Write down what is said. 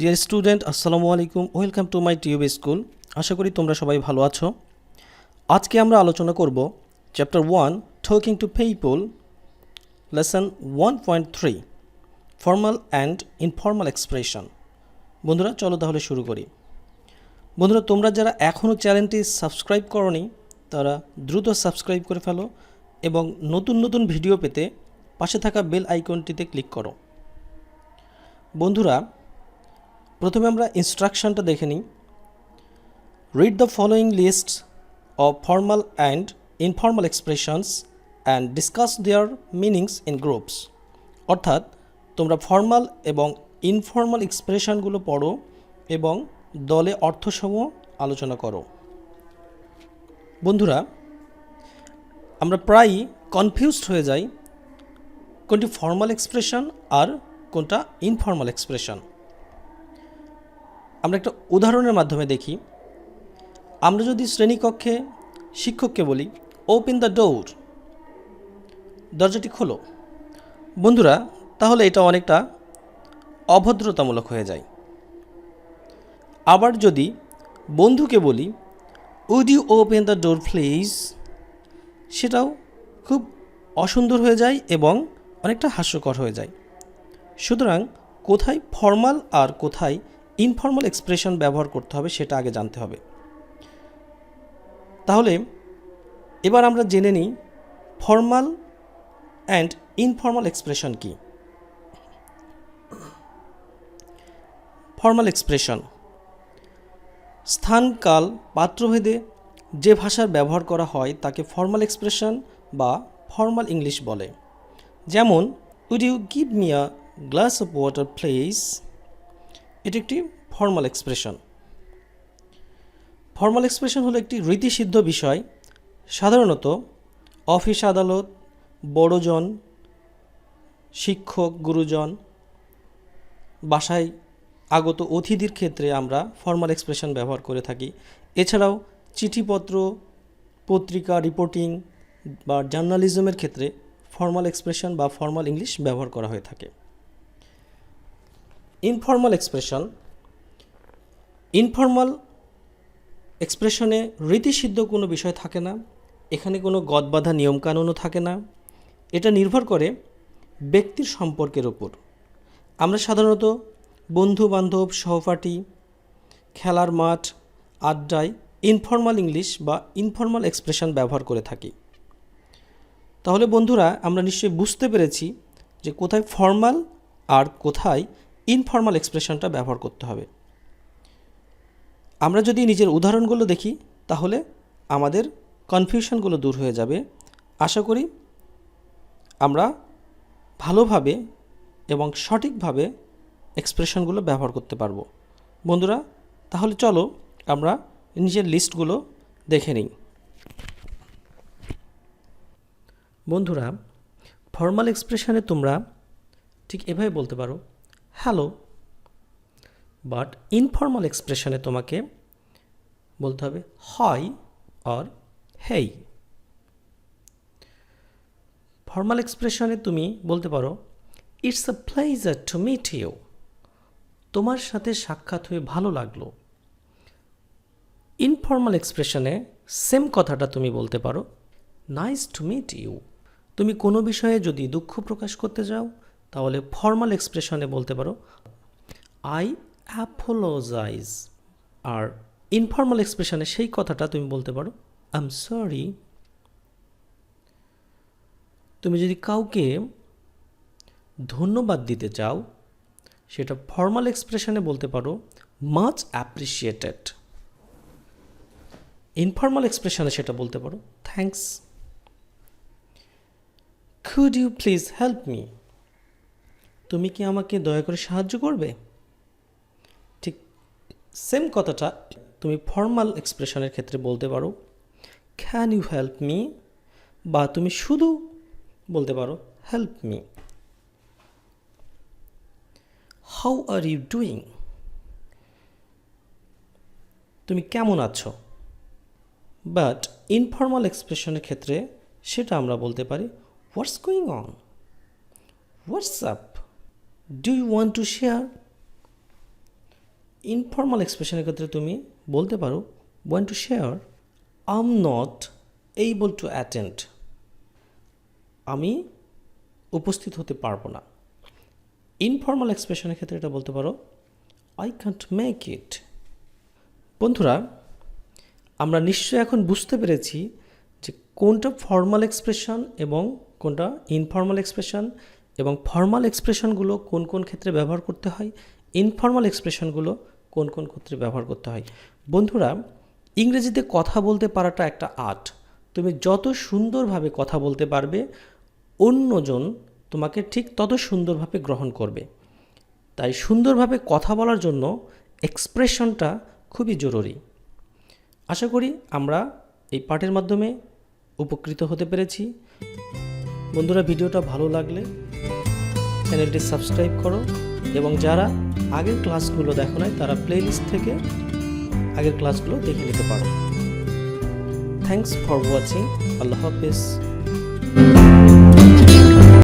Deer student, আসসালামু আলাইকুম। Welcome to my tube school. আশা করি তোমরা সবাই ভালো আছো। আজকে আমরা আলোচনা করব chapter 1 talking to people, lesson 1.3 formal and informal expression. বন্ধুরা চলো তাহলে শুরু করি। বন্ধুরা তোমরা যারা এখনও চ্যানেলটি সাবস্ক্রাইব করোনি তারা দ্রুত সাবস্ক্রাইব করে ফেলো এবং নতুন নতুন ভিডিও পেতে পাশে থাকা বেল আইকনটিতে ক্লিক করো। বন্ধুরা প্রথমে আমরা ইনস্ট্রাকশনটা দেখে নিই। Read the following list of formal and informal expressions and discuss their meanings in groups. অর্থাৎ তোমরা ফর্মাল এবং ইনফর্মাল এক্সপ্রেশনগুলো পড়ো এবং দলে অর্থসমূহ আলোচনা করো। বন্ধুরা আমরা প্রায়ই কনফিউজড হয়ে যাই কোনটি ফর্মাল এক্সপ্রেশন আর কোনটা ইনফর্মাল এক্সপ্রেশন। আমরা একটা উদাহরণের মাধ্যমে দেখি। আমরা যদি শ্রেণীকক্ষে শিক্ষককে বলি ওপেন দ্য ডোর, দরজাটি খোলো, বন্ধুরা তাহলে এটা অনেকটা অভদ্রতামূলক হয়ে যায়। আবার যদি বন্ধুকে বলি would you open the door please, সেটাও খুব অসুন্দর হয়ে যায় এবং অনেকটা হাস্যকর হয়ে যায়। সুতরাং কোথায় ফর্মাল আর কোথায় ইনফর্মাল এক্সপ্রেশন ব্যবহার করতে হবে সেটা আগে জানতে হবে। তাহলে এবার আমরা জেনে নিই ফর্মাল অ্যান্ড ইনফর্মাল এক্সপ্রেশন কি। ফর্মাল এক্সপ্রেশন স্থান, কাল, পাত্রভেদে যে ভাষার ব্যবহার করা হয় তাকে ফর্মাল এক্সপ্রেশন বা ফর্মাল ইংলিশ বলে। যেমন would you give me a glass of water please, এটি একটি ফর্মাল এক্সপ্রেশন। ফর্মাল এক্সপ্রেশন হলো একটি রীতিসিদ্ধ বিষয়। সাধারণত অফিস আদালত, বড়জন, শিক্ষক, গুরুজন, বাসায় আগত অতিথির ক্ষেত্রে আমরা ফর্মাল এক্সপ্রেশন ব্যবহার করে থাকি। এছাড়াও চিঠিপত্র, পত্রিকা, রিপোর্টিং বা জার্নালিজমের ক্ষেত্রে ফর্মাল এক্সপ্রেশন বা ফর্মাল ইংলিশ ব্যবহার করা হয়ে থাকে। ইনফর্মাল এক্সপ্রেশন, ইনফর্মাল এক্সপ্রেশনে রীতিসিদ্ধ কোনো বিষয় থাকে না, এখানে কোনো গদবাঁধা নিয়মকানুনও থাকে না। এটা নির্ভর করে ব্যক্তির সম্পর্কের উপর। আমরা সাধারণত বন্ধু বান্ধব, সহপাঠী, খেলার মাঠ, আড্ডায় ইনফর্মাল ইংলিশ বা ইনফর্মাল এক্সপ্রেশন ব্যবহার করে থাকি। তাহলে বন্ধুরা আমরা নিশ্চয়ই বুঝতে পেরেছি যে কোথায় ফর্মাল আর কোথায় ইনফর্মাল এক্সপ্রেশনটা ব্যবহার করতে হবে। আমরা যদি নিজের উদাহরণগুলো দেখি তাহলে আমাদের কনফিউশনগুলো দূর হয়ে যাবে। আশা করি আমরা ভালোভাবে এবং সঠিকভাবে এক্সপ্রেশনগুলো ব্যবহার করতে পারবো। বন্ধুরা তাহলে চলো আমরা নিজের লিস্টগুলো দেখে নিই। বন্ধুরা ফর্মাল এক্সপ্রেশনে তোমরা ঠিক এভাবে বলতে পারো হ্যালো, বাট ইনফর্মাল এক্সপ্রেশনে তোমাকে বলতে হবে হাই অর হেই। ফর্মাল এক্সপ্রেশনে তুমি বলতে পারো it's a pleasure to meet you, তোমার সাথে সাক্ষাৎ হয়ে ভালো লাগলো। ইনফর্মাল এক্সপ্রেশনে সেম কথাটা তুমি বলতে পারো নাইস টু মিট ইউ। তুমি কোনো বিষয়ে যদি দুঃখ প্রকাশ করতে যাও তাহলে ফর্মাল এক্সপ্রেশনে বলতে পারো আই অ্যাপোলোজাইজ। আর ইনফর্মাল এক্সপ্রেশনে সেই কথাটা তুমি বলতে পারো আই এম সরি। তুমি যদি কাউকে ধন্যবাদ দিতে চাও সেটা ফর্মাল এক্সপ্রেশনে বলতে পারো মাচ অ্যাপ্রিসিয়েটেড। ইনফর্মাল এক্সপ্রেশনে সেটা বলতে পারো thanks. Could you please help me, তুমি কি আমাকে দয়া করে সাহায্য করবে। ঠিক সেম কথাটা তুমি ফর্মাল এক্সপ্রেশনের ক্ষেত্রে বলতে পারো ক্যান ইউ হেল্প মি, বা তুমি শুধু বলতে পারো help me. How are you doing, তুমি কেমন আছো। বাট ইনফর্মাল এক্সপ্রেশনের ক্ষেত্রে সেটা আমরা বলতে পারি what's going on, what's up, do you want to share. Informal এক্সপ্রেশনের ক্ষেত্রে তুমি বলতে পারো want to share I am not able to attend, আমি উপস্থিত হতে পারবো না। ইনফর্মাল এক্সপ্রেশনের ক্ষেত্রে এটা বলতে পারো আই ক্যান্ট মেক ইট। বন্ধুরা, আমরা নিশ্চয়ই এখন বুঝতে পেরেছি যে কোনটা ফর্মাল এক্সপ্রেশন এবং কোনটা ইনফর্মাল এক্সপ্রেশন, এবং ফর্মাল এক্সপ্রেশনগুলো কোন কোন ক্ষেত্রে ব্যবহার করতে হয়, ইনফর্মাল এক্সপ্রেশনগুলো কোন কোন ক্ষেত্রে ব্যবহার করতে হয়। বন্ধুরা, ইংরেজিতে কথা বলতে পারাটা একটা আর্ট। তুমি যত সুন্দরভাবে কথা বলতে পারবে, অন্যজন তোমাকে ঠিক তত সুন্দরভাবে গ্রহণ করবে। তাই সুন্দরভাবে কথা বলার জন্য এক্সপ্রেশনটা খুবই জরুরি। আশা করি আমরা এই পাঠের মাধ্যমে উপকৃত হতে পেরেছি। বন্ধুরা, ভিডিওটা ভালো লাগলে চ্যানেলটি সাবস্ক্রাইব করো, এবং যারা আগের ক্লাসগুলো দেখো নাই তারা প্লেলিস্ট থেকে আগের ক্লাসগুলো দেখে নিতে পারো। Thanks for watching. আল্লাহ হাফেজ।